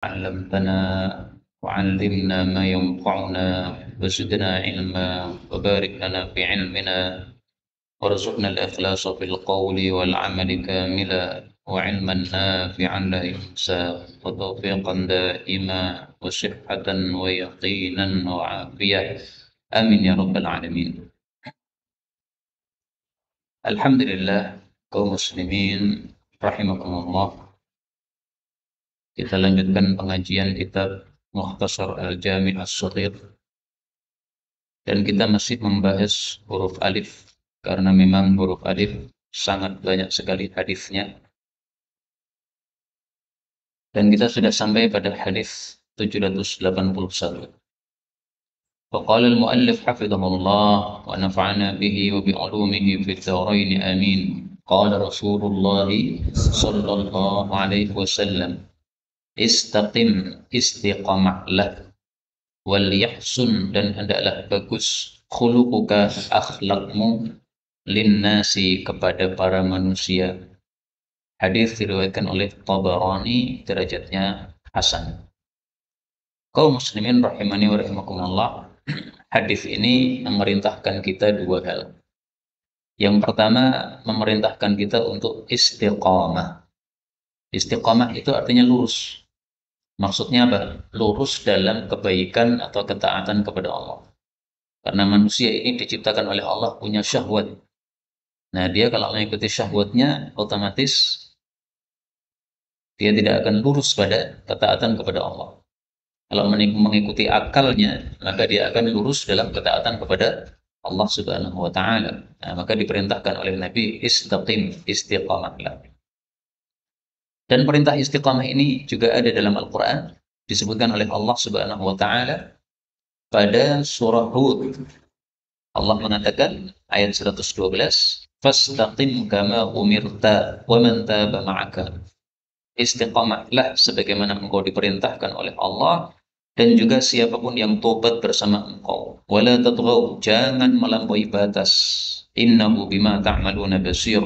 علمتنا وعلمنا ما ينفعنا وزدنا علما وبارك لنا في علمنا وارزقنا الإخلاص في القول والعمل كاملا وعلما نافعا لا ينسى وتوفيقا دائما وصحة ويقينا وعافية آمين يا رب العالمين. Alhamdulillah kaum muslimin rahimakumullah. Kita lanjutkan pengajian kitab Mukhtasar Al-Jami' As-Shaghir dan kita masih membahas huruf alif karena memang huruf alif sangat banyak sekali hadisnya dan kita sudah sampai pada hadis 781. فقال المؤلف حفظه الله ونفعنا به وبعلومه في الدارين آمين. قال رسول الله صلى الله عليه وسلم istaqim, istiqamahlah, wal yahsun, dan hendaklah bagus, khuluquka, akhlakmu, linnasi, kepada para manusia. Hadis diriwayatkan oleh Tabarani, derajatnya hasan. Kaum muslimin rahimani wa rahimakumullah, hadis ini memerintahkan kita dua hal. Yang pertama, memerintahkan kita untuk istiqamah. Istiqamah itu artinya lurus. Maksudnya apa? Lurus dalam kebaikan atau ketaatan kepada Allah. Karena manusia ini diciptakan oleh Allah punya syahwat. Nah, dia kalau mengikuti syahwatnya, otomatis dia tidak akan lurus pada ketaatan kepada Allah. Kalau mengikuti akalnya, maka dia akan lurus dalam ketaatan kepada Allah Subhanahu wa taala. Nah, maka diperintahkan oleh Nabi istaqim, istiqamahlah. Dan perintah istiqamah ini juga ada dalam Al-Quran, disebutkan oleh Allah Subhanahu wa Ta'ala pada surah Hud. Allah mengatakan ayat 112, "Fastaqim kama umirta wa man taba ma'aka." Istiqamahlah sebagaimana engkau diperintahkan oleh Allah dan juga siapapun yang tobat bersama engkau. Wala tatghaw, jangan melampaui batas. Innahu bima ta'maluna basir.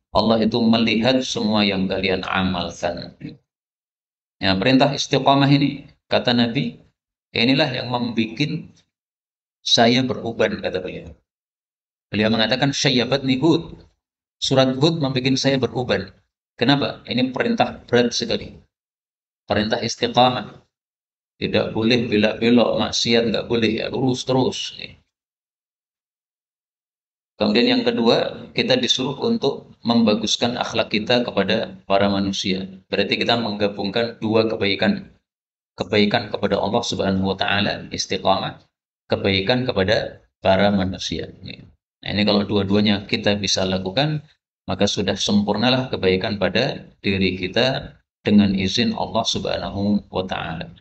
Allah itu melihat semua yang kalian amalkan. Ya, perintah istiqamah ini, kata Nabi, inilah yang membuat saya beruban, kata beliau. Beliau mengatakan, syayyabatni Hud. Surat Hud membuat saya beruban. Kenapa? Ini perintah berat sekali. Perintah istiqamah. Tidak boleh belak-belok, maksiat nggak boleh, ya, lurus terus. Kemudian yang kedua, kita disuruh untuk membaguskan akhlak kita kepada para manusia. Berarti kita menggabungkan dua kebaikan. Kebaikan kepada Allah Subhanahu wa taala, istiqamah, kebaikan kepada para manusia. Nah, ini kalau dua-duanya kita bisa lakukan, maka sudah sempurnalah kebaikan pada diri kita dengan izin Allah Subhanahu wa taala.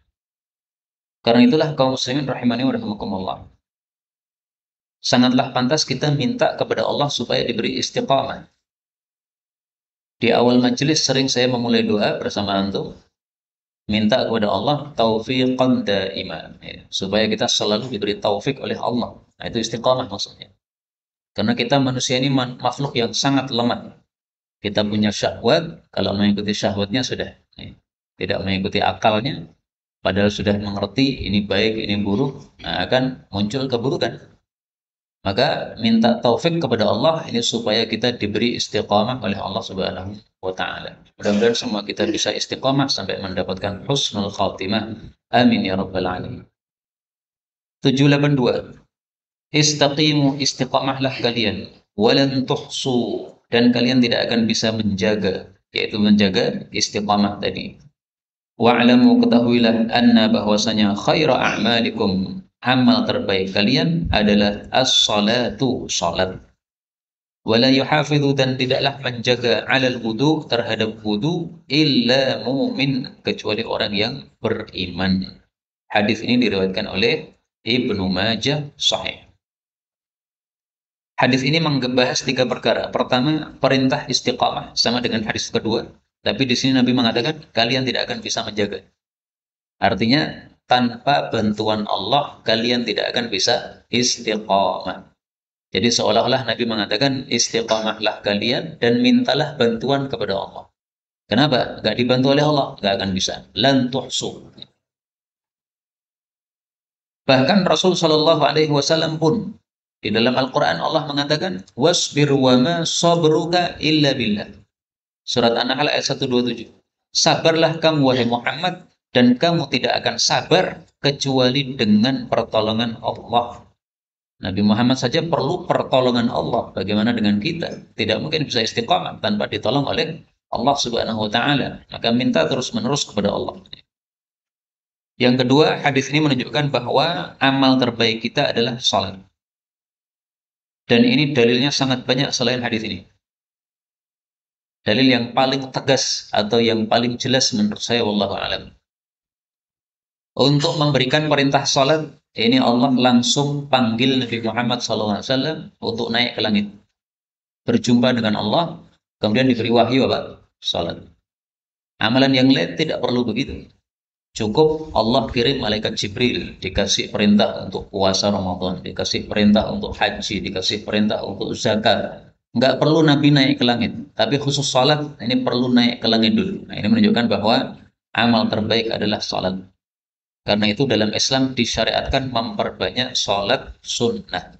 Karena itulah kaum muslimin rahimani wa rahimakumullah, sangatlah pantas kita minta kepada Allah supaya diberi istiqamah. Di awal majelis sering saya memulai doa bersama antum, minta kepada Allah taufiqan da'iman, ya, supaya kita selalu diberi taufik oleh Allah. Nah, itu istiqamah maksudnya. Karena kita manusia ini makhluk yang sangat lemah. Kita punya syahwat, kalau mengikuti syahwatnya sudah, ya, tidak mengikuti akalnya, padahal sudah mengerti ini baik, ini buruk, nah, akan muncul keburukan. Maka minta taufik kepada Allah ini supaya kita diberi istiqamah oleh Allah Subhanahu wa taala. Mudah-mudahan semua kita bisa istiqamah sampai mendapatkan husnul khatimah. Amin ya rabbal alamin. 782. Istaqimu, istiqamahlah kalian, walan tuhsu, dan kalian tidak akan bisa menjaga, yaitu menjaga istiqamah tadi. Wa'lamu, ketahuilah, anna, bahwasanya khaira a'malikum, amal terbaik kalian adalah as-salatu, salat. Wala yuhafidhu, dan tidaklah menjaga, alal wudu, terhadap wudu, illa mu'min, kecuali orang yang beriman. Hadis ini diriwayatkan oleh Ibnu Majah sahih. Hadis ini membahas tiga perkara. Pertama, perintah istiqamah, sama dengan hadis kedua. Tapi di sini Nabi mengatakan kalian tidak akan bisa menjaga. Artinya tanpa bantuan Allah kalian tidak akan bisa istiqamah. Jadi seolah-olah Nabi mengatakan istiqamahlah kalian dan mintalah bantuan kepada Allah. Kenapa? Gak dibantu oleh Allah, gak akan bisa. Lan tuhsu. Bahkan Rasul Shallallahu Alaihi Wasallam pun di dalam Al-Quran Allah mengatakan wasbir wa ma sabruka illa billah. Surat An-Nahl ayat 127. Sabarlah kamu wahai Muhammad dan kamu tidak akan sabar kecuali dengan pertolongan Allah. Nabi Muhammad saja perlu pertolongan Allah. Bagaimana dengan kita? Tidak mungkin bisa istiqamah tanpa ditolong oleh Allah Subhanahu wa taala. Maka minta terus-menerus kepada Allah. Yang kedua, hadis ini menunjukkan bahwa amal terbaik kita adalah salat. Dan ini dalilnya sangat banyak selain hadis ini. Dalil yang paling tegas atau yang paling jelas menurut saya wallahu alam. Untuk memberikan perintah salat, ini Allah langsung panggil Nabi Muhammad SAW untuk naik ke langit. Berjumpa dengan Allah, kemudian diberi wahyu apa? Salat. Amalan yang lain tidak perlu begitu. Cukup Allah kirim malaikat Jibril, dikasih perintah untuk puasa Ramadan, dikasih perintah untuk haji, dikasih perintah untuk zakat. Nggak perlu Nabi naik ke langit, tapi khusus salat ini perlu naik ke langit dulu. Nah, ini menunjukkan bahwa amal terbaik adalah salat. Karena itu dalam Islam disyariatkan memperbanyak salat sunnah.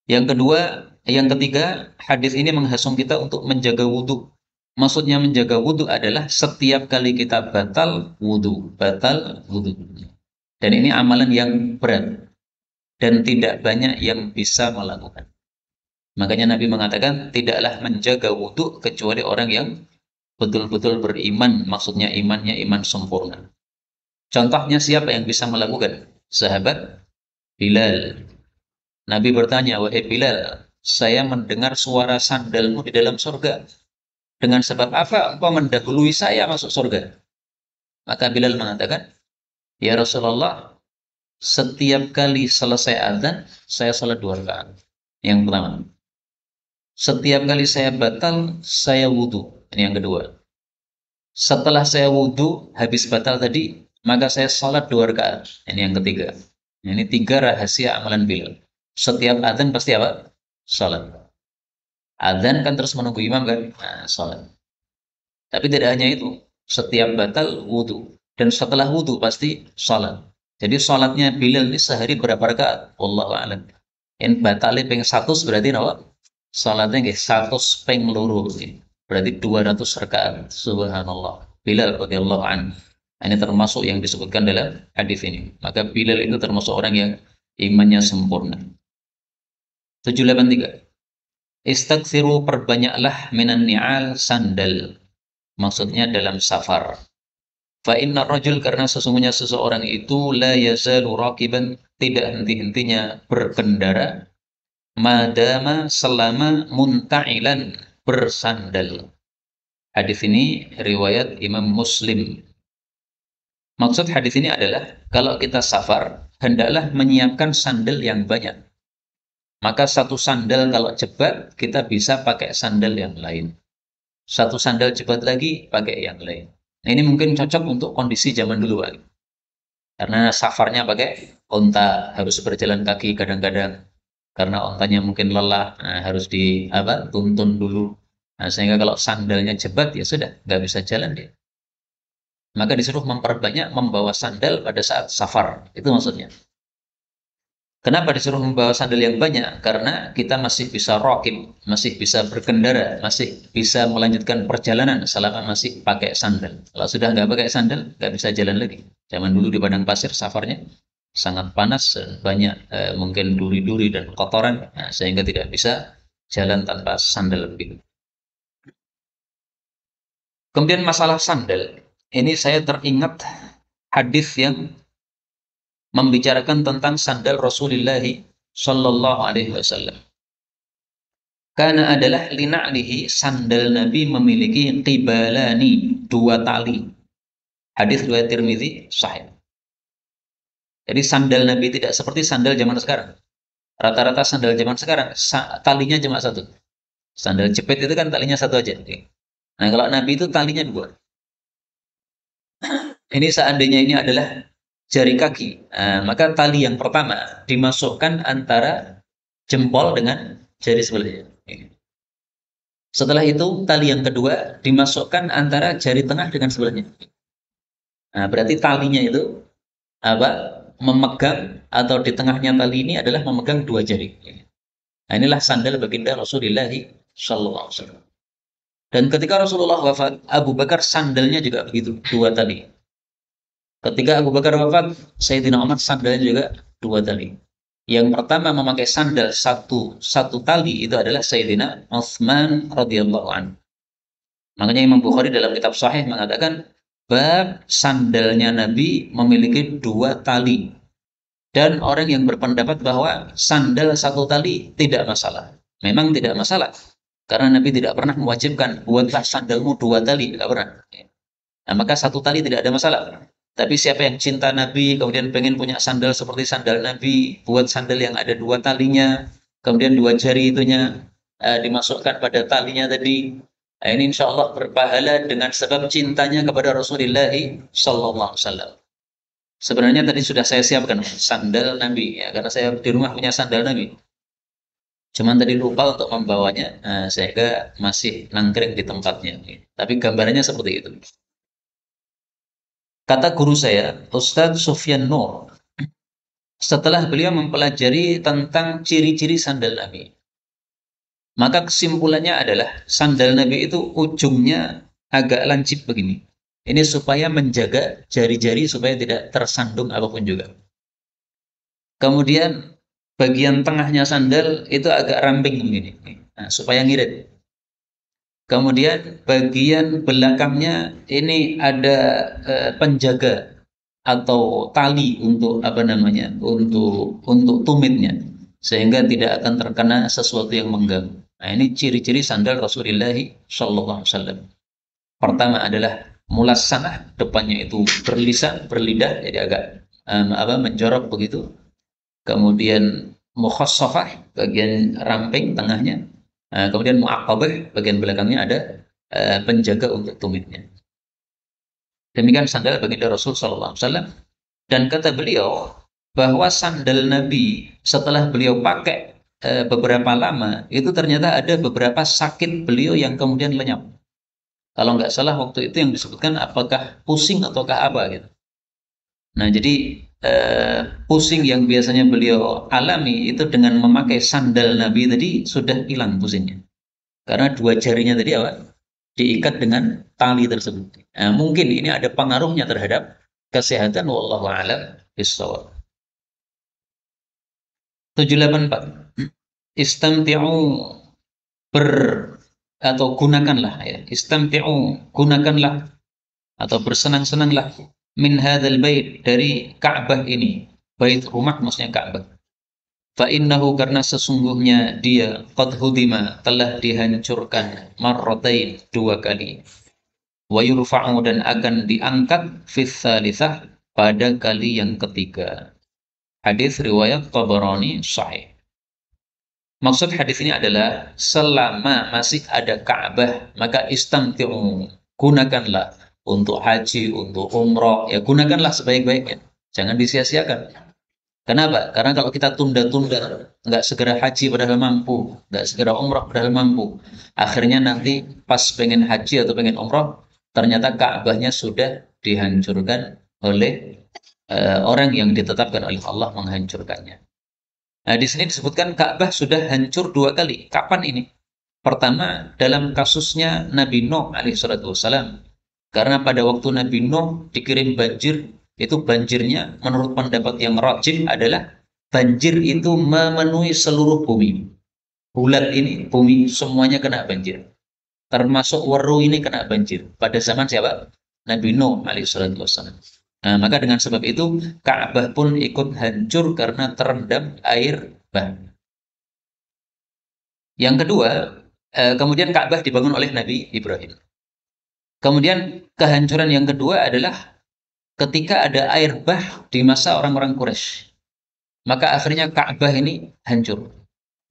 Yang kedua, yang ketiga, hadis ini menghasung kita untuk menjaga wudhu. Maksudnya menjaga wudhu adalah setiap kali kita batal wudhu, batal wudhu. Dan ini amalan yang berat dan tidak banyak yang bisa melakukan. Makanya Nabi mengatakan tidaklah menjaga wudhu kecuali orang yang betul-betul beriman, maksudnya imannya iman sempurna. Contohnya siapa yang bisa melakukan? Sahabat Bilal. Nabi bertanya, wahai Bilal, saya mendengar suara sandalmu di dalam surga. Dengan sebab apa engkau mendahului saya masuk surga? Maka Bilal mengatakan, ya Rasulullah, setiap kali selesai azan, saya salat 2 rakaat. Yang pertama. Setiap kali saya batal, saya wudhu. Ini yang kedua. Setelah saya wudhu, habis batal tadi, maka saya salat 2 rakaat. Ini yang ketiga. Ini 3 rahasia amalan Bilal. Setiap azan pasti apa? Salat. Azan kan terus menunggu imam kan? Nah, salat. Tapi tidak hanya itu. Setiap batal wudhu. Dan setelah wudhu pasti salat. Jadi salatnya Bilal ini sehari berapa rakaat? Wallahu a'lam. Yang batalnya ping 100 berarti apa? Salatnya nggih 100 ping loro. Berarti 200 rakaat. Subhanallah. Bilal radhiyallahu anhu. Ini termasuk yang disebutkan dalam hadis ini. Maka Bilal itu termasuk orang yang imannya sempurna. 783. Istaghfiru perbanyaklah minan ni'al sandal. Maksudnya dalam safar. Fa inna rajul karena sesungguhnya seseorang itu la yazalu raqiban tidak henti-hentinya berkendara madama selama munta'ilan bersandal. Hadis ini riwayat Imam Muslim. Maksud hadis ini adalah kalau kita safar hendaklah menyiapkan sandal yang banyak. Maka satu sandal kalau cepat kita bisa pakai sandal yang lain. Satu sandal cepat lagi pakai yang lain. Nah, ini mungkin cocok untuk kondisi zaman dulu, Pak. Karena safarnya pakai onta, harus berjalan kaki kadang-kadang. Karena ontanya mungkin lelah, nah, harus tuntun dulu. Nah, sehingga kalau sandalnya cepat, ya sudah, nggak bisa jalan dia. Maka disuruh memperbanyak membawa sandal pada saat safar. Itu maksudnya. Kenapa disuruh membawa sandal yang banyak? Karena kita masih bisa rokib, masih bisa berkendara, masih bisa melanjutkan perjalanan selama masih pakai sandal. Kalau sudah nggak pakai sandal, nggak bisa jalan lagi. Zaman dulu di padang pasir safarnya sangat panas, banyak mungkin duri-duri dan kotoran, nah, sehingga tidak bisa jalan tanpa sandal begitu. Kemudian masalah sandal, ini saya teringat hadis yang membicarakan tentang sandal Rasulullah Shallallahu Alaihi Wasallam. Karena adalah lina'lihi sandal Nabi memiliki qibalani 2 tali. Hadis riwayat Tirmidzi sahih. Jadi sandal Nabi tidak seperti sandal zaman sekarang. Rata-rata sandal zaman sekarang talinya cuma satu. Sandal jepit itu kan talinya satu aja. Nah kalau Nabi itu talinya 2. Ini seandainya ini adalah jari kaki, maka tali yang pertama dimasukkan antara jempol dengan jari sebelahnya. Setelah itu tali yang kedua dimasukkan antara jari tengah dengan sebelahnya. Nah, berarti talinya itu apa? Memegang atau di tengahnya tali ini adalah memegang dua jari. Nah, inilah sandal baginda Rasulullah Sallallahu Alaihi Wasallam. Dan ketika Rasulullah wafat, Abu Bakar sandalnya juga begitu, dua tali. Ketika Abu Bakar wafat, Sayyidina Umar sandalnya juga dua tali. Yang pertama memakai sandal satu tali itu adalah Sayyidina Utsman radhiyallahu anhu. Makanya Imam Bukhari dalam kitab Sahih mengatakan bab sandalnya Nabi memiliki dua tali. Dan orang yang berpendapat bahwa sandal satu tali tidak masalah. Memang tidak masalah. Karena Nabi tidak pernah mewajibkan buatlah sandalmu dua tali, tidak pernah. Nah, maka satu tali tidak ada masalah. Tapi siapa yang cinta Nabi, kemudian pengen punya sandal seperti sandal Nabi, buat sandal yang ada dua talinya, kemudian dua jari itunya dimasukkan pada talinya tadi. Nah, ini insya Allah berpahala dengan sebab cintanya kepada Rasulullah Sallallahu Alaihi Wasallam. Sebenarnya tadi sudah saya siapkan sandal Nabi, ya, karena saya di rumah punya sandal Nabi. Cuman tadi lupa untuk membawanya, sehingga masih nangkring di tempatnya. Tapi gambarannya seperti itu. Kata guru saya, Ustadz Sufyan Nur, setelah beliau mempelajari tentang ciri-ciri sandal Nabi, maka kesimpulannya adalah sandal Nabi itu ujungnya agak lancip begini. Ini supaya menjaga jari-jari supaya tidak tersandung apapun juga. Kemudian bagian tengahnya sandal itu agak ramping begini, supaya ngirit. Kemudian bagian belakangnya ini ada penjaga atau tali untuk apa namanya, untuk tumitnya, sehingga tidak akan terkena sesuatu yang mengganggu. Nah, ini ciri-ciri sandal Rasulullah Shallallahu Alaihi Wasallam. Pertama adalah mulassanah, depannya itu berlidah, jadi agak menjorok begitu. Kemudian mukhassafah, bagian ramping tengahnya. Kemudian mu'aqqabah, bagian belakangnya ada penjaga untuk tumitnya. Demikian sandal baginda Rasul Sallallahu Alaihi Wasallam. Dan kata beliau bahwa sandal Nabi setelah beliau pakai beberapa lama, itu ternyata ada beberapa sakit beliau yang kemudian lenyap. Kalau nggak salah waktu itu yang disebutkan apakah pusing ataukah apa gitu. Nah, jadi pusing yang biasanya beliau alami itu dengan memakai sandal Nabi tadi sudah hilang pusingnya. Karena dua jarinya tadi apa? Diikat dengan tali tersebut. Nah, mungkin ini ada pengaruhnya terhadap kesehatan, wallahu a'lam bishawab. 784. Istamti'u ber atau gunakanlah, ya. Istamti'u, gunakanlah atau bersenang-senanglah min hadzal bait, dari Ka'bah ini. Bait rumah maksudnya Ka'bah. Fa innahu, karena sesungguhnya dia qad hudima, telah dihancurkan marratain, dua kali. Wa yurfa'u, dan akan diangkat fis tsalitsah, pada kali yang ketiga. Hadis riwayat Tabarani sahih. Maksud hadis ini adalah selama masih ada Ka'bah, maka istamti'u, gunakanlah untuk haji, untuk umroh, ya gunakanlah sebaik-baiknya. Jangan disia-siakan. Kenapa? Karena kalau kita tunda-tunda, nggak segera haji padahal mampu, nggak segera umroh padahal mampu, akhirnya nanti pas pengen haji atau pengen umroh, ternyata Ka'bahnya sudah dihancurkan oleh orang yang ditetapkan oleh Allah menghancurkannya. Nah, di sini disebutkan Ka'bah sudah hancur dua kali. Kapan ini? Pertama, dalam kasusnya Nabi Nuh alaihissalatu wassalam. Karena pada waktu Nabi Nuh dikirim banjir, itu banjirnya menurut pendapat yang rajih adalah banjir itu memenuhi seluruh bumi. Bulat ini, bumi semuanya kena banjir. Termasuk Weru ini kena banjir. Pada zaman siapa? Nabi Nuh alaihissalatu wassalam. Nah, maka dengan sebab itu Ka'bah pun ikut hancur karena terendam air bah. Yang kedua, kemudian Ka'bah dibangun oleh Nabi Ibrahim. Kemudian kehancuran yang kedua adalah ketika ada air bah di masa orang-orang Quraisy. Maka akhirnya Ka'bah ini hancur.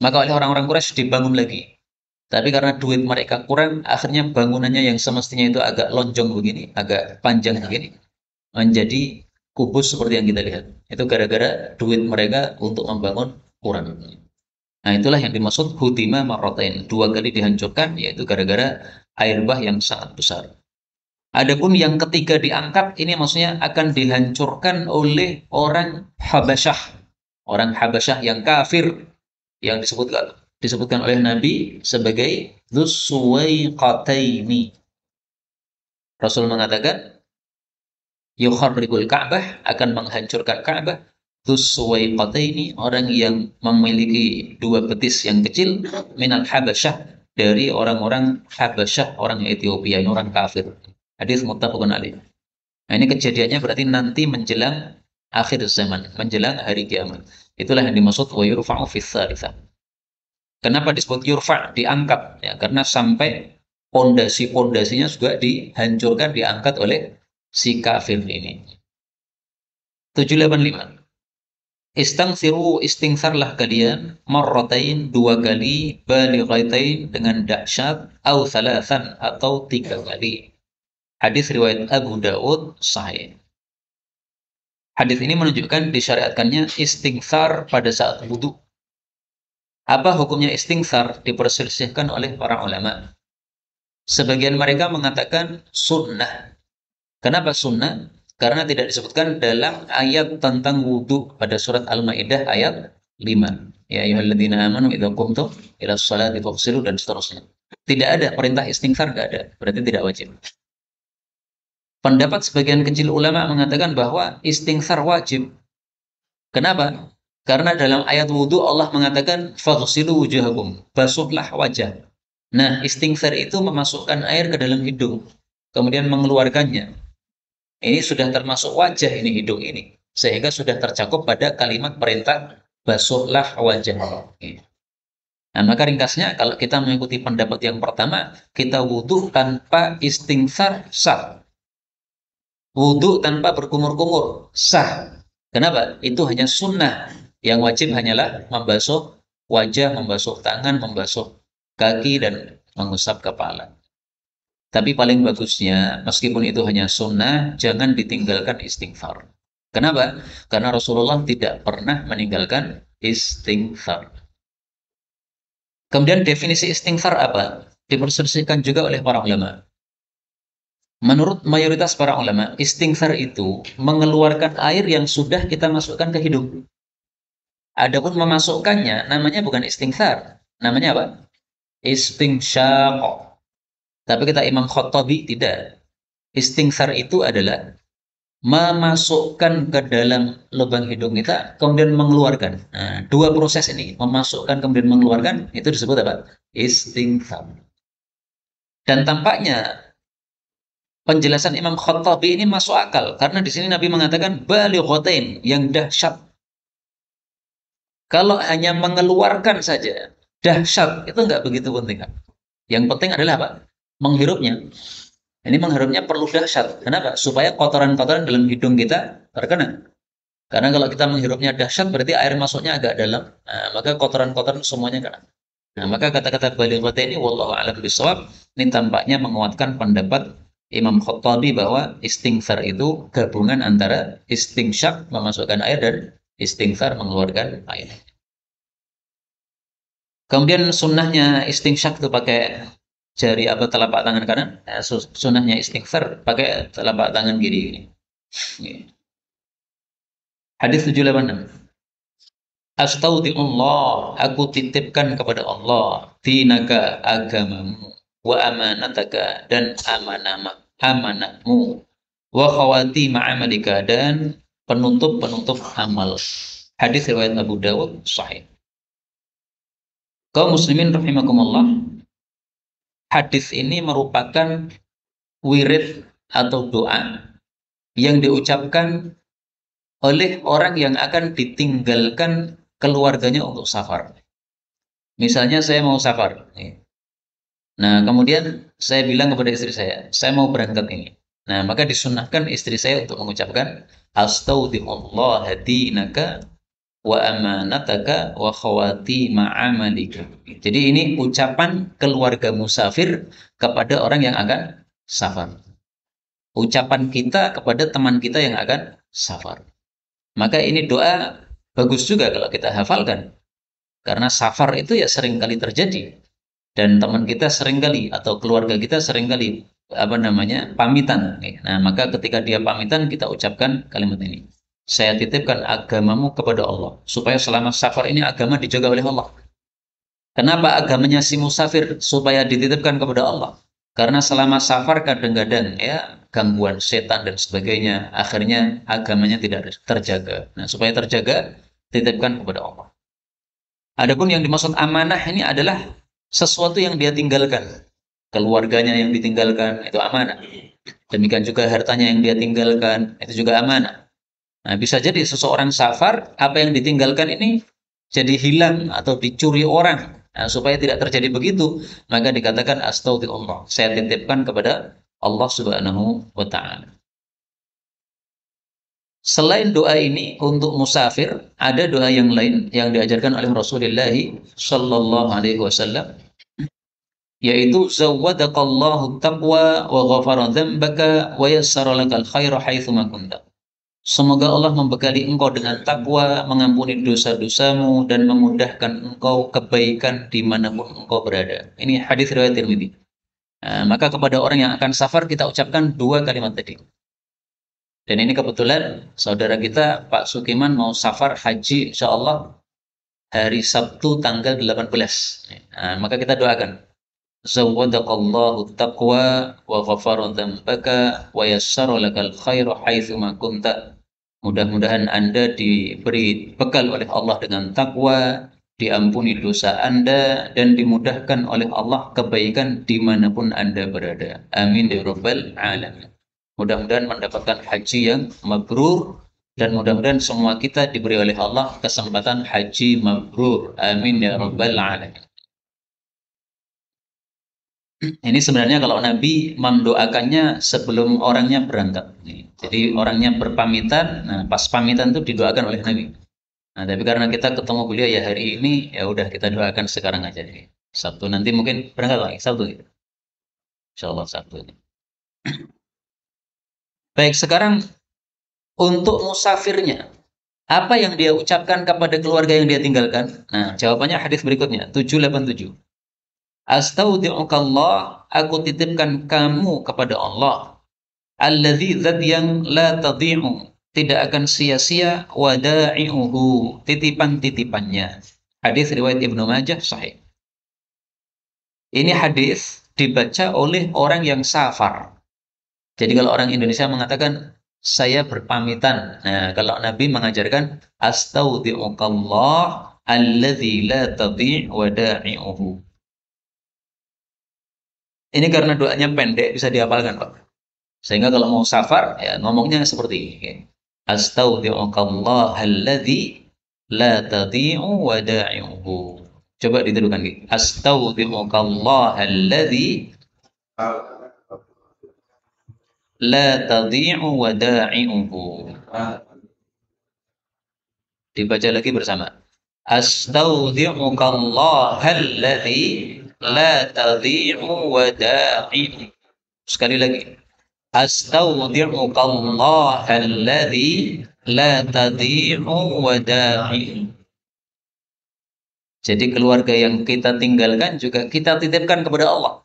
Maka oleh orang-orang Quraisy dibangun lagi. Tapi karena duit mereka kurang, akhirnya bangunannya yang semestinya itu agak lonjong begini, agak panjang begini, menjadi kubus seperti yang kita lihat. Itu gara-gara duit mereka untuk membangun kurang. Nah, itulah yang dimaksud hutima marratain. Dua kali dihancurkan, yaitu gara-gara air bah yang sangat besar. Adapun yang ketiga diangkat, ini maksudnya akan dihancurkan oleh orang Habasyah. Orang Habasyah yang kafir, yang disebutkan oleh Nabi sebagai Dzussuwaiqataini. Rasul mengatakan, yukharribul Ka'bah, akan menghancurkan Ka'bah. Dzussuwaiqataini, orang yang memiliki dua betis yang kecil, minal Habasyah, dari orang-orang Habasyah, orang Ethiopia, orang kafir. Hadis muttafaqun alaih. Nah, ini kejadiannya berarti nanti menjelang akhir zaman, menjelang hari kiamat. Itulah yang dimaksud wa yurfa'u fis tsalitsah. Kenapa disebut yurfa', diangkat? Ya, karena sampai pondasi-pondasinya juga dihancurkan, diangkat oleh si kafir ini. 785. Istangsiru, istingsarlah kalian marratain, dua kali, balighatain, dengan dahsyat, au thalathan, atau tiga kali. Hadis riwayat Abu Daud sahih. Hadis ini menunjukkan disyariatkannya istighfar pada saat wudhu. Apa hukumnya istighfar? Diperselisihkan oleh para ulama. Sebagian mereka mengatakan sunnah. Kenapa sunnah? Karena tidak disebutkan dalam ayat tentang wudhu pada surat Al-Maidah ayat 5. Ya ayyuhalladzina amanu idza qumtum ila sholati faghsilu, dan seterusnya. Tidak ada perintah istighfar, enggak ada. Berarti tidak wajib. Pendapat sebagian kecil ulama mengatakan bahwa istighfar wajib. Kenapa? Karena dalam ayat wudhu Allah mengatakan faghsilu wujuhakum, basuhlah wajah. Nah, istighfar itu memasukkan air ke dalam hidung, kemudian mengeluarkannya. Ini sudah termasuk wajah ini, hidung ini. Sehingga sudah tercakup pada kalimat perintah basuhlah wajah. Nah, maka ringkasnya kalau kita mengikuti pendapat yang pertama, kita wudhu tanpa istighfar sah. Wudhu tanpa berkumur-kumur sah. Kenapa? Itu hanya sunnah. Yang wajib hanyalah membasuh wajah, membasuh tangan, membasuh kaki, dan mengusap kepala. Tapi paling bagusnya, meskipun itu hanya sunnah, jangan ditinggalkan istighfar. Kenapa? Karena Rasulullah tidak pernah meninggalkan istighfar. Kemudian definisi istighfar apa? Diperselisihkan juga oleh para ulama. Menurut mayoritas para ulama, istighfar itu mengeluarkan air yang sudah kita masukkan ke hidung. Adapun memasukkannya, namanya bukan istighfar. Namanya apa? Istinsyaq. Tapi kata Imam Khattabi tidak. Istighfar itu adalah memasukkan ke dalam lubang hidung kita, kemudian mengeluarkan. Nah, dua proses ini, memasukkan kemudian mengeluarkan, itu disebut apa? Istighfar. Dan tampaknya penjelasan Imam Khattabi ini masuk akal, karena di sini Nabi mengatakan balighatain, yang dahsyat. Kalau hanya mengeluarkan saja, dahsyat, itu nggak begitu penting. Yang penting adalah apa? Menghirupnya. Ini menghirupnya perlu dahsyat. Kenapa? Supaya kotoran-kotoran dalam hidung kita terkena. Karena kalau kita menghirupnya dahsyat, berarti air masuknya agak dalam. Nah, maka kotoran-kotoran semuanya kena. Nah, maka kata-kata balighatain ini, wallahu a'lam bishawab, ini tampaknya menguatkan pendapat Imam Khattabi bahwa istighfar itu gabungan antara istinsyak, memasukkan air, dan istighfar, mengeluarkan air. Kemudian sunnahnya istinsyak itu pakai jari apa, telapak tangan kanan. Sunnahnya istighfar pakai telapak tangan kiri. Hadis 786. Astaudillah, aku titipkan kepada Allah dinaka, agamamu, wa amanataka, dan amanahmu, wa khawati ma'amalika, dan penutup-penutup amal. Hadis riwayat Abu Dawud sahih. Kaum muslimin rahimakumullah, hadis ini merupakan wirid atau doa yang diucapkan oleh orang yang akan ditinggalkan keluarganya untuk safar. Misalnya saya mau safar. Nah, kemudian saya bilang kepada istri saya mau berangkat ini. Nah, maka disunahkan istri saya untuk mengucapkan astaudillah dinaka wa amanataka wa khawati ma'amalika. Jadi ini ucapan keluarga musafir kepada orang yang akan safar. Ucapan kita kepada teman kita yang akan safar. Maka ini doa bagus juga kalau kita hafalkan. Karena safar itu ya seringkali terjadi. Dan teman kita seringkali atau keluarga kita seringkali pamitan. Nah, maka ketika dia pamitan kita ucapkan kalimat ini. Saya titipkan agamamu kepada Allah supaya selama safar ini agama dijaga oleh Allah. Kenapa agamanya si musafir supaya dititipkan kepada Allah? Karena selama safar kadang-kadang ya gangguan setan dan sebagainya, akhirnya agamanya tidak terjaga. Nah, supaya terjaga, titipkan kepada Allah. Adapun yang dimaksud amanah ini adalah sesuatu yang dia tinggalkan. Keluarganya yang ditinggalkan, itu amanah. Demikian juga hartanya yang dia tinggalkan, itu juga amanah. Nah, bisa jadi seseorang safar, apa yang ditinggalkan ini jadi hilang atau dicuri orang. Nah, supaya tidak terjadi begitu, maka dikatakan astaghfirullah. Saya titipkan kepada Allah Subhanahu wa taala. Selain doa ini untuk musafir, ada doa yang lain yang diajarkan oleh Rasulullah sallallahu alaihi wasallam, yaitu zawwadaqallahu taqwa wa ghafara dzambaka wa yassara lakal khaira haitsu ma kunta. Semoga Allah membekali engkau dengan takwa, mengampuni dosa-dosamu, dan memudahkan engkau kebaikan dimanapun engkau berada. Ini hadis riwayat Tirmidzi. Nah, maka kepada orang yang akan safar kita ucapkan dua kalimat tadi. Dan ini kebetulan saudara kita Pak Sukiman mau safar haji insya Allah hari Sabtu tanggal 18. Nah, maka kita doakan. Zawwadaqallahu taqwa wa ghafara dzambaka wa yassara lakal khaira haitsu ma kunta. Mudah-mudahan Anda diberi bekal oleh Allah dengan takwa, diampuni dosa Anda, dan dimudahkan oleh Allah kebaikan dimanapun Anda berada. Amin ya rabbal alamin. Mudah-mudahan mendapatkan haji yang mabrur, dan mudah-mudahan semua kita diberi oleh Allah kesempatan haji mabrur. Amin ya rabbal alamin. Ini sebenarnya kalau Nabi mendoakannya sebelum orangnya berangkat. Jadi orangnya berpamitan, nah pas pamitan itu didoakan oleh Nabi. Nah, tapi karena kita ketemu beliau ya hari ini, ya udah kita doakan sekarang aja nih. Sabtu nanti mungkin berangkat lagi Sabtu gitu. Insya Allah Sabtu ini. Baik, sekarang untuk musafirnya, apa yang dia ucapkan kepada keluarga yang dia tinggalkan? Nah, jawabannya hadis berikutnya, 787. Astaudi'ukallah, aku titipkan kamu kepada Allah. Alladzi zat yang la tadhi'u, tidak akan sia-sia, wada'i'uhu, titipan-titipannya. Hadis riwayat Ibnu Majah sahih. Ini hadis dibaca oleh orang yang safar. Jadi kalau orang Indonesia mengatakan saya berpamitan. Nah, kalau Nabi mengajarkan astaudi'ukallah alladzi la tadhi' wada'i'uhu. Ini karena doanya pendek bisa dihafalkan, Pak. Sehingga kalau mau safar ya ngomongnya seperti ini. Astaudi'ukallah alladzi la tadhi'u wada'i'uhu. Coba ditirukan gitu. Astaudi'ukallah alladzi la tadhi'u wada'i'uhu. Dibaca lagi bersama. Astaudi'ukallah alladzi la tadhi'u wada'i'uhu. Sekali lagi. Astaudi'ukallah alladzi la tadhi'u wada'i'uhu. Jadi keluarga yang kita tinggalkan juga kita titipkan kepada Allah.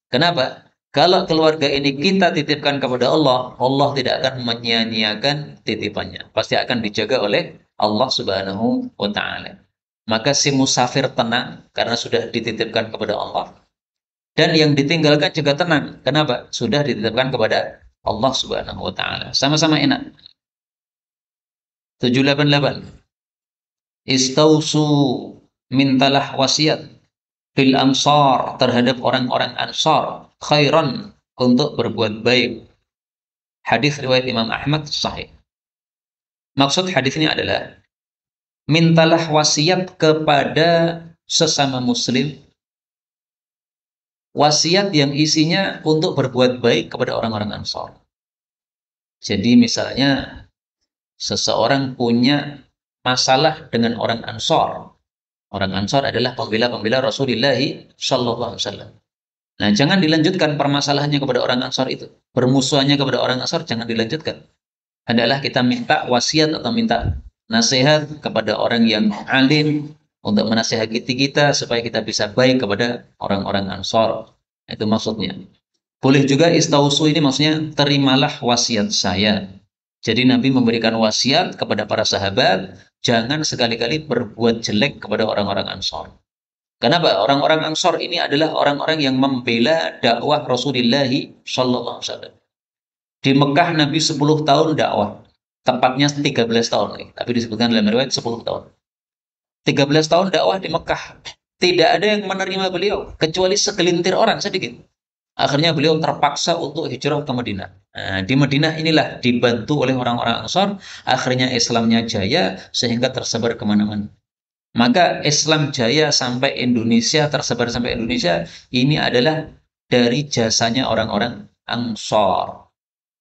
Kenapa? Kalau keluarga ini kita titipkan kepada Allah, Allah tidak akan menyia-nyiakan titipannya. Pasti akan dijaga oleh Allah Subhanahu wa taala. Maka si musafir tenang karena sudah dititipkan kepada Allah. Dan yang ditinggalkan juga tenang. Kenapa? Sudah dititipkan kepada Allah Subhanahu wa taala. Sama-sama enak. 788. Istausu, mintalah wasiat fil ansar, terhadap orang-orang ansar, khairan, untuk berbuat baik. Hadis riwayat Imam Ahmad sahih. Maksud hadis ini adalah mintalah wasiat kepada sesama muslim, wasiat yang isinya untuk berbuat baik kepada orang-orang ansar. Jadi misalnya seseorang punya masalah dengan orang ansar. Orang ansar adalah pembela-pembela Rasulullah sallallahu alaihi wasallam. Nah, jangan dilanjutkan permasalahannya kepada orang ansar itu. Permusuhannya kepada orang ansar jangan dilanjutkan. Adalah kita minta wasiat atau minta nasihat kepada orang yang alim, untuk menasihati kita supaya kita bisa baik kepada orang-orang Ansor. Itu maksudnya. Boleh juga istausu ini maksudnya terimalah wasiat saya. Jadi Nabi memberikan wasiat kepada para sahabat, jangan sekali-kali berbuat jelek kepada orang-orang Ansor. Kenapa? Orang-orang Ansor ini adalah orang-orang yang membela dakwah Rasulullah Sallallahu Alaihi Wasallam. Di Mekah Nabi 10 tahun dakwah. Tepatnya 13 tahun. Tapi disebutkan dalam riwayat 10 tahun. 13 tahun dakwah di Mekah. Tidak ada yang menerima beliau. Kecuali segelintir orang sedikit. Akhirnya beliau terpaksa untuk hijrah ke Madinah. Nah, di Madinah inilah dibantu oleh orang-orang Ansar. Akhirnya Islamnya jaya sehingga tersebar kemana-mana. Maka Islam jaya sampai Indonesia, tersebar sampai Indonesia, ini adalah dari jasanya orang-orang Ansar.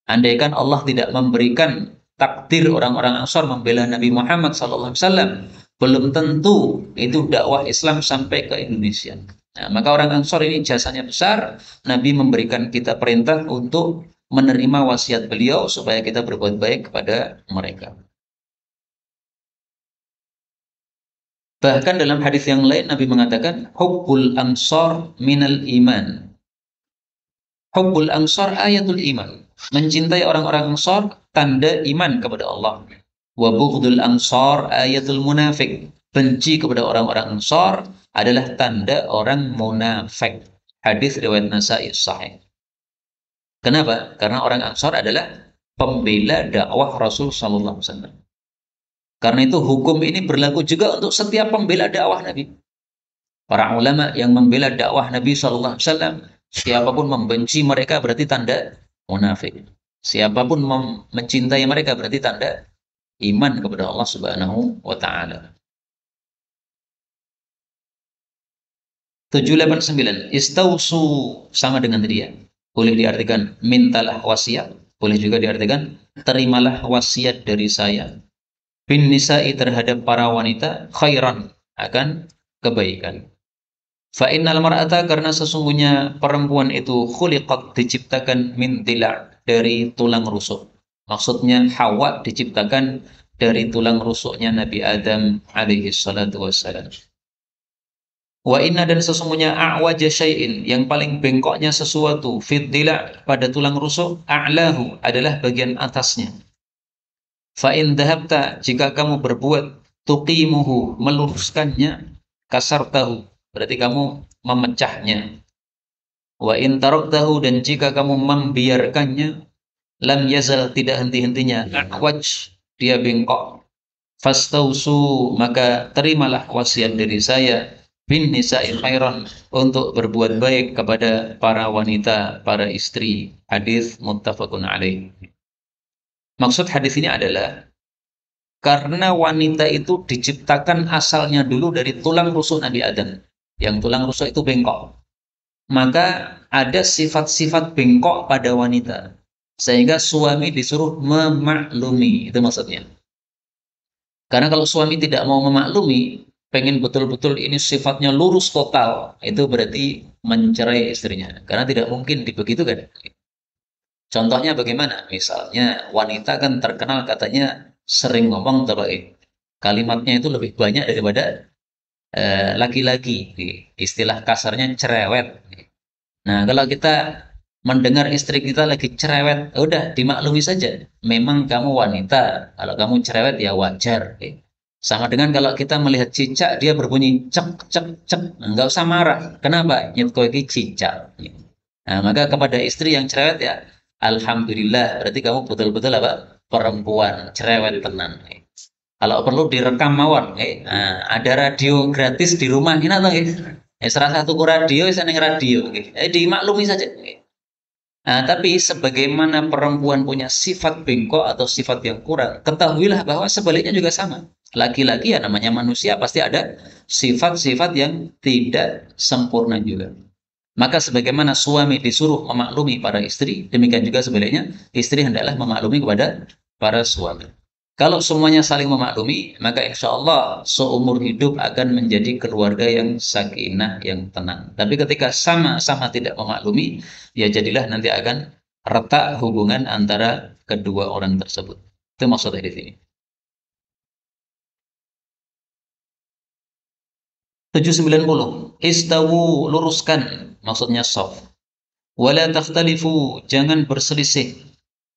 Andaikan Allah tidak memberikan takdir orang-orang Ansar membela Nabi Muhammad SAW, belum tentu itu dakwah Islam sampai ke Indonesia. Nah, maka orang Ansar ini jasanya besar. Nabi memberikan kita perintah untuk menerima wasiat beliau supaya kita berbuat baik kepada mereka. Bahkan dalam hadis yang lain Nabi mengatakan, hubbul ansar minal iman. Hubbul ansar ayatul iman. Mencintai orang-orang ansar tanda iman kepada Allah. Wa bughdul ansar ayatul munafik. Benci kepada orang-orang ansar adalah tanda orang munafik. Hadis riwayat Nasa'i sahih. Kenapa? Karena orang ansar adalah pembela dakwah Rasul sallallahu alaihi wasallam. Karena itu hukum ini berlaku juga untuk setiap pembela dakwah Nabi. Para ulama yang membela dakwah Nabi sallallahu alaihi wasallam, siapapun membenci mereka berarti tanda munafik. Siapapun mencintai mereka berarti tanda iman kepada Allah Subhanahu wa taala. 789 istausu sama dengan dia. Boleh diartikan mintalah wasiat, boleh juga diartikan terimalah wasiat dari saya. Bin nisa'i terhadap para wanita khairan akan kebaikan. Fa innal mar'ata karena sesungguhnya perempuan itu khuliqat diciptakan min dila' dari tulang rusuk. Maksudnya Hawa diciptakan dari tulang rusuknya Nabi Adam alaihi salatu wassalam. Wa inna dan sesungguhnya a'waja syai'in yang paling bengkoknya sesuatu fid dila' pada tulang rusuk a'lahu adalah bagian atasnya. Fa in dhahabta jika kamu berbuat tuqimuhu meluruskannya kasartahu berarti kamu memecahnya. Wa in taraktahu dan jika kamu membiarkannya lam yazal tidak henti-hentinya aqwaj dia bengkok. Fastausu maka terimalah wasiat dari saya bin nisa'i khairan untuk berbuat baik kepada para wanita, para istri. Hadis muttafaqun alaih. Maksud hadis ini adalah karena wanita itu diciptakan asalnya dulu dari tulang rusuk Nabi Adam. Yang tulang rusuk itu bengkok. Maka ada sifat-sifat bengkok pada wanita. Sehingga suami disuruh memaklumi. Itu maksudnya. Karena kalau suami tidak mau memaklumi, pengen betul-betul ini sifatnya lurus total, itu berarti mencerai istrinya. Karena tidak mungkin dibegitukan. Contohnya bagaimana? Misalnya wanita kan terkenal katanya sering ngomong terbaik. Kalimatnya itu lebih banyak daripada laki-laki. Istilah kasarnya cerewet. Nah, kalau kita mendengar istri kita lagi cerewet, udah dimaklumi saja. Memang kamu wanita. Kalau kamu cerewet ya wajar. Sama dengan kalau kita melihat cicak dia berbunyi cek cek cek, nggak usah marah. Kenapa? Nyet kowe iki cicak. Nah, maka kepada istri yang cerewet ya alhamdulillah, berarti kamu betul-betul apa? Perempuan cerewet tenan. Kalau perlu direkam mawon, nah, ada radio gratis di rumah ini atau salah satu radio, saya radio, dimaklumi saja. Nah, tapi sebagaimana perempuan punya sifat bengkok atau sifat yang kurang, ketahuilah bahwa sebaliknya juga sama. Laki-laki ya namanya manusia pasti ada sifat-sifat yang tidak sempurna juga. Maka sebagaimana suami disuruh memaklumi para istri, demikian juga sebaliknya istri hendaklah memaklumi kepada para suami. Kalau semuanya saling memaklumi, maka insya Allah seumur hidup akan menjadi keluarga yang sakinah, yang tenang. Tapi ketika sama-sama tidak memaklumi, ya jadilah nanti akan retak hubungan antara kedua orang tersebut. Itu maksudnya di sini. 790. Istawu, luruskan, maksudnya shaf. Wala takhtalifu, jangan berselisih.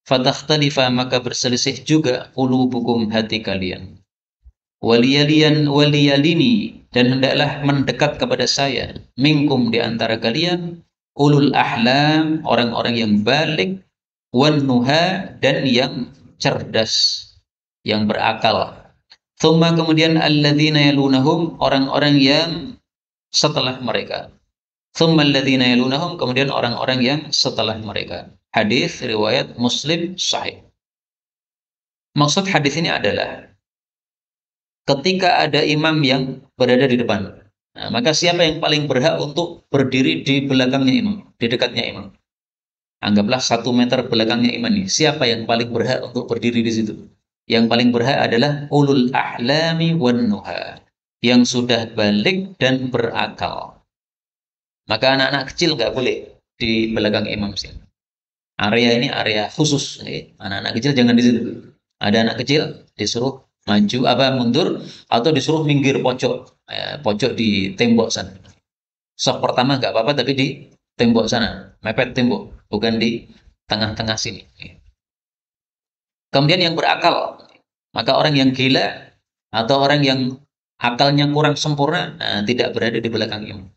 Fatakhtalifa, maka berselisih juga qulubukum, hati kalian. Waliyalini, dan hendaklah mendekat kepada saya, minkum, di antara kalian, ulul ahlam, orang-orang yang balik, wan nuha, dan yang cerdas, yang berakal. Thumma, kemudian, alladzina yalunahum, orang-orang yang setelah mereka. Thumma alladzina yalunahum, kemudian orang-orang yang setelah mereka. Hadis riwayat Muslim sahih. Maksud hadis ini adalah ketika ada imam yang berada di depan, nah, maka siapa yang paling berhak untuk berdiri di belakangnya imam, di dekatnya imam? Anggaplah 1 meter belakangnya imam ini. Siapa yang paling berhak untuk berdiri di situ? Yang paling berhak adalah ulul ahlami wan nuha, yang sudah balik dan berakal. Maka anak-anak kecil nggak boleh di belakang imam sih. Area ini area khusus. Anak-anak kecil jangan di situ. Ada anak kecil disuruh maju mundur, atau disuruh minggir pojok, pojok di tembok sana. Sok pertama nggak apa-apa, tapi di tembok sana, mepet tembok, bukan di tengah-tengah sini. Kemudian yang berakal, maka orang yang gila atau orang yang akalnya kurang sempurna, tidak berada di belakang imam.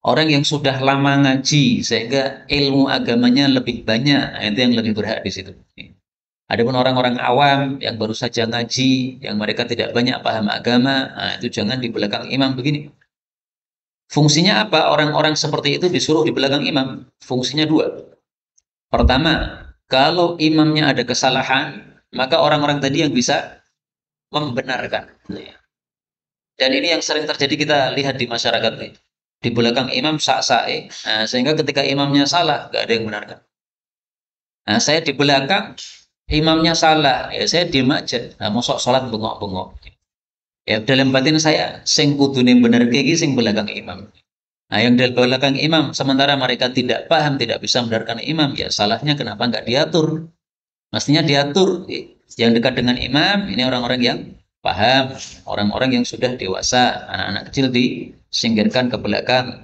Orang yang sudah lama ngaji sehingga ilmu agamanya lebih banyak, itu yang lebih berhak di situ. Adapun orang-orang awam yang baru saja ngaji, yang mereka tidak banyak paham agama, itu jangan di belakang imam begini. Fungsinya apa? Orang-orang seperti itu disuruh di belakang imam. Fungsinya dua. Pertama, kalau imamnya ada kesalahan, maka orang-orang tadi yang bisa membenarkan. Dan ini yang sering terjadi, kita lihat di masyarakat nih. Di belakang imam sak-sae, sehingga ketika imamnya salah, nggak ada yang benarkan. Nah, saya di belakang, imamnya salah, ya saya diem aja. Nah, mosok sholat bengok-bengok. Ya dalam batin saya, sing kudune bener iki sing belakang imam. Nah, yang di belakang imam, sementara mereka tidak paham, tidak bisa membenarkan imam, ya salahnya kenapa nggak diatur? Mestinya diatur. Yang dekat dengan imam, ini orang-orang yang paham, orang-orang yang sudah dewasa, anak-anak kecil disingkirkan ke belakang.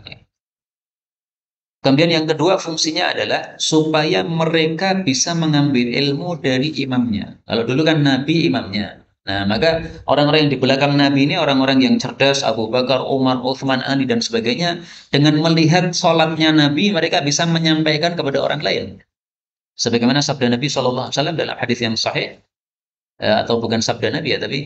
Kemudian yang kedua fungsinya adalah supaya mereka bisa mengambil ilmu dari imamnya. Kalau dulu kan Nabi imamnya. Nah, maka orang-orang yang di belakang Nabi ini orang-orang yang cerdas, Abu Bakar, Umar, Uthman, Ali, dan sebagainya. Dengan melihat sholatnya Nabi, mereka bisa menyampaikan kepada orang lain. Sebagaimana sabda Nabi SAW dalam hadis yang sahih, atau bukan sabda Nabi ya, tapi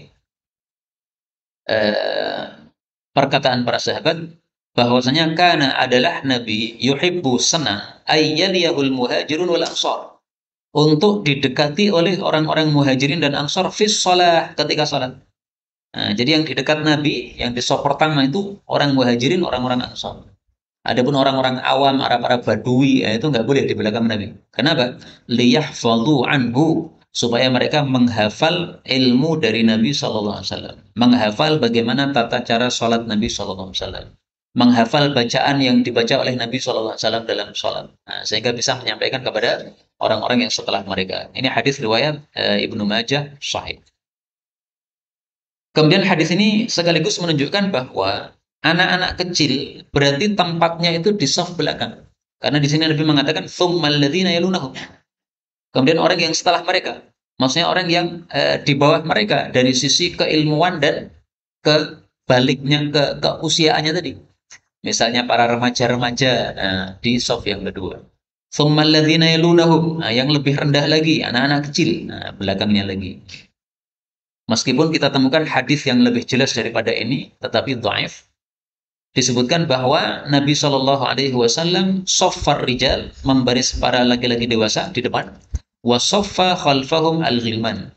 perkataan para sahabat, bahwasanya kana adalah Nabi yuhibbu senang ayyaliyahul muhajirun wal ansar, untuk didekati oleh orang-orang muhajirin dan ansar fis shalah, ketika salat. Nah, jadi yang di dekat Nabi, yang di saf pertama itu orang muhajirin, orang-orang ansar. Adapun orang-orang awam, Arab-Arab Badui, itu nggak boleh di belakang Nabi. Kenapa? Liyahfadhu anhu, supaya mereka menghafal ilmu dari Nabi SAW. Menghafal bagaimana tata cara sholat Nabi SAW. Menghafal bacaan yang dibaca oleh Nabi SAW dalam sholat. Nah, sehingga bisa menyampaikan kepada orang-orang yang setelah mereka. Ini hadis riwayat Ibnu Majah sahih. Kemudian hadis ini sekaligus menunjukkan bahwa anak-anak kecil berarti tempatnya itu di saf belakang. Karena di sini Nabi mengatakan tsummal ladzina yalunahum. Kemudian orang yang setelah mereka. Maksudnya orang yang di bawah mereka dari sisi keilmuan dan kebaliknya, keusiaannya tadi. Misalnya para remaja-remaja di saf yang kedua. Tsummal ladzina yalunahum, yang lebih rendah lagi, anak-anak kecil, belakangnya lagi. Meskipun kita temukan hadis yang lebih jelas daripada ini, tetapi dhaif. Disebutkan bahwa Nabi Shallallahu Alaihi Wasallam soffar rijal, membaris para laki-laki dewasa di depan, wasoffa khalfahum al-ghilman,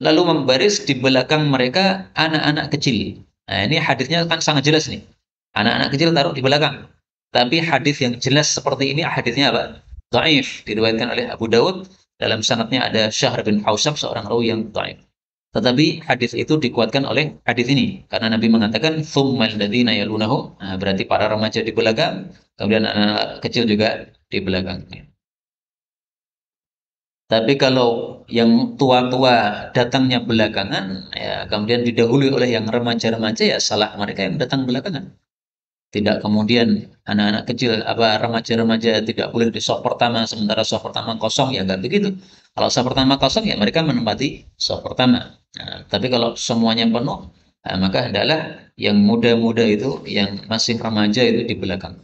lalu membaris di belakang mereka anak-anak kecil. Nah, ini hadisnya kan sangat jelas nih. Anak-anak kecil taruh di belakang. Tapi hadis yang jelas seperti ini hadisnya apa? Dhaif, diriwayatkan oleh Abu Dawud. Dalam sanadnya ada Syahr bin Hausab, seorang rawi yang dhaif. Tetapi hadis itu dikuatkan oleh hadis ini, karena Nabi mengatakan tsummal ladzina yalunahu, berarti para remaja di belakang, kemudian anak kecil juga di belakang. Tapi kalau yang tua-tua datangnya belakangan, ya kemudian didahului oleh yang remaja-remaja, ya salah mereka yang datang belakangan. Tidak kemudian anak-anak kecil apa remaja-remaja tidak boleh di saf pertama sementara saf pertama kosong, ya nggak begitu. Kalau saf pertama kosong, ya mereka menempati saf pertama. Nah, tapi kalau semuanya penuh, maka adalah yang muda-muda itu yang masih remaja itu di belakang.